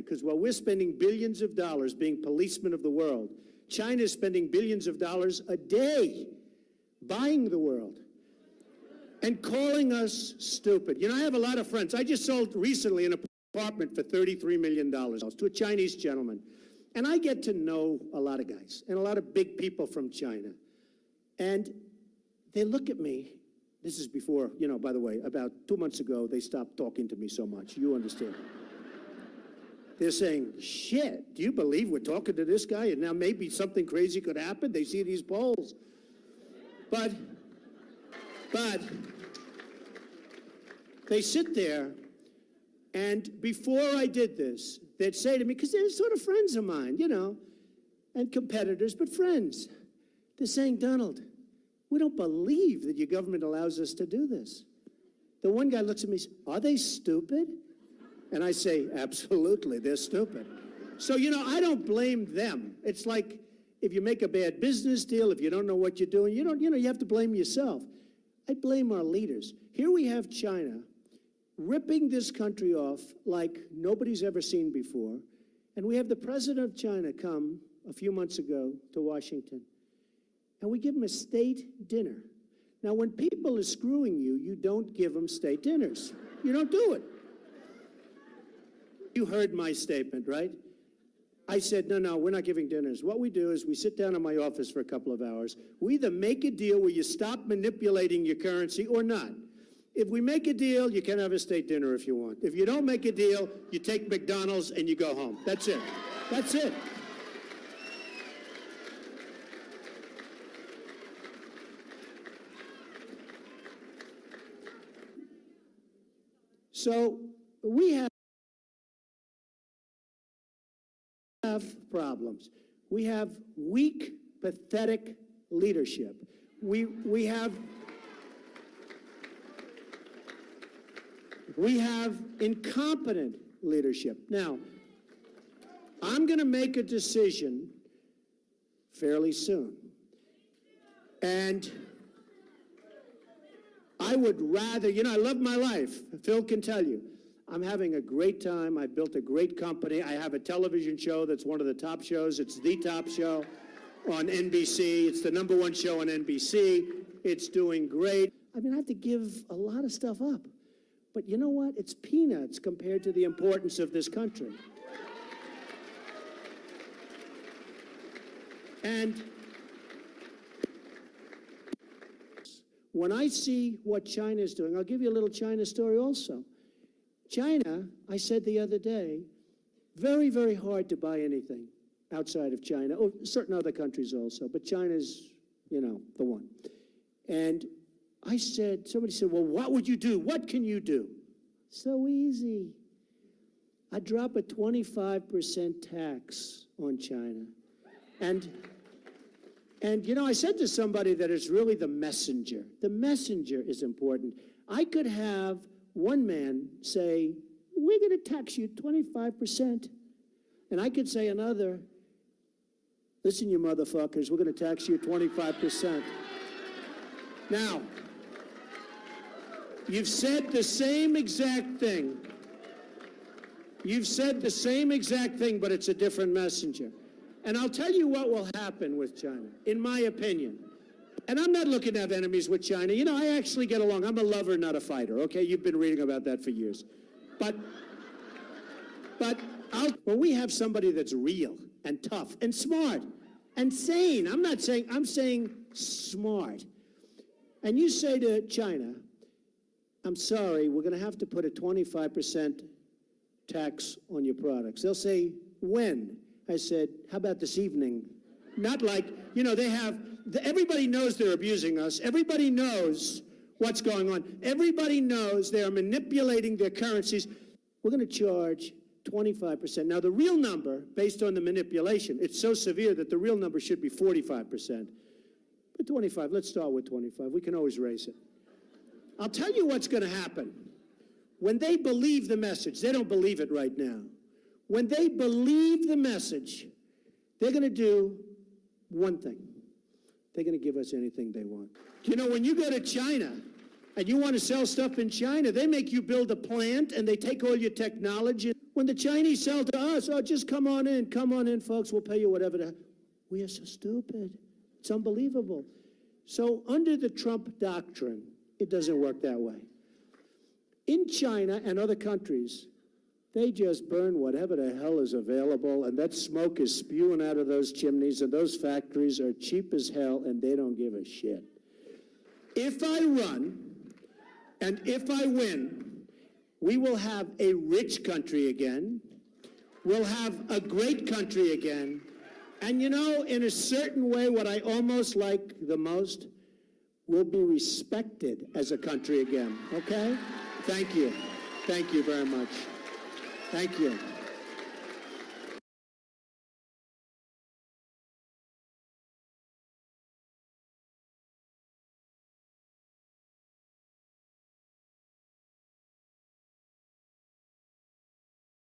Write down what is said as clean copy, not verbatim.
Because while we're spending billions of dollars being policemen of the world, China is spending billions of dollars a day buying the world and calling us stupid. You know, I have a lot of friends. I just sold recently an apartment for $33 million to a Chinese gentleman. And I get to know a lot of guys and a lot of big people from China. And they look at me. This is before, you know, by the way, about 2 months ago, they stopped talking to me so much. You understand. They're saying, shit, do you believe we're talking to this guy? And now maybe something crazy could happen. They see these polls. But they sit there, and before I did this, they'd say to me, because they're sort of friends of mine, you know, and competitors, but friends. They're saying, Donald, we don't believe that your government allows us to do this. The one guy looks at me and says, are they stupid? And I say, absolutely, they're stupid. So, you know, I don't blame them. It's like if you make a bad business deal, if you don't know what you're doing, you have to blame yourself. I blame our leaders. Here we have China ripping this country off like nobody's ever seen before. And we have the president of China come a few months ago to Washington, and we give him a state dinner. Now, when people are screwing you, you don't give them state dinners. You don't do it. You heard my statement, right? I said, no, we're not giving dinners. What we do is we sit down in my office for a couple of hours. We either make a deal where you stop manipulating your currency or not. If we make a deal, you can have a state dinner if you want. If you don't make a deal, you take McDonald's and you go home. That's it. That's it. So we have problems. We have weak, pathetic leadership. We have incompetent leadership. Now, I'm going to make a decision fairly soon. And I would rather, you know, I love my life. Phil can tell you. I'm having a great time. I built a great company. I have a television show that's one of the top shows. It's the top show on NBC. It's the #1 show on NBC. It's doing great. I mean, I have to give a lot of stuff up. But you know what? It's peanuts compared to the importance of this country. And when I see what China is doing, I'll give you a little China story also. China, I said the other day, very, very hard to buy anything outside of China. Oh, certain other countries also, but China's, you know, the one. And I said, somebody said, well, what would you do? What can you do? So easy. I drop a 25% tax on China. And you know, I said to somebody that it's really the messenger. The messenger is important. I could have one man say, we're going to tax you 25%. And I could say another, listen, you motherfuckers, we're going to tax you 25%. Now, you've said the same exact thing. You've said the same exact thing, but it's a different messenger. And I'll tell you what will happen with China, in my opinion. And I'm not looking to have enemies with China. You know, I actually get along. I'm a lover, not a fighter, okay? You've been reading about that for years. But when we have somebody that's real and tough and smart and sane, I'm saying smart. And you say to China, I'm sorry, we're going to have to put a 25% tax on your products. They'll say, when? I said, how about this evening? Not like, you know, everybody knows they're abusing us. Everybody knows what's going on. Everybody knows they're manipulating their currencies. We're going to charge 25%. Now, the real number, based on the manipulation, it's so severe that the real number should be 45%. But 25, let's start with 25. We can always raise it. I'll tell you what's going to happen. When they believe the message, they don't believe it right now. When they believe the message, they're going to do one thing. They're going to give us anything they want. You know, when you go to China and you want to sell stuff in China, they make you build a plant and they take all your technology. When the Chinese sell to us, oh, just come on in, folks, we'll pay you whatever. We are so stupid. It's unbelievable. So under the Trump doctrine, it doesn't work that way. In China and other countries, they just burn whatever the hell is available, and that smoke is spewing out of those chimneys, and those factories are cheap as hell, and they don't give a shit. If I run, and if I win, we will have a rich country again. We'll have a great country again. And you know, in a certain way, what I almost like the most, we'll be respected as a country again, okay? Thank you. Thank you very much. Thank you.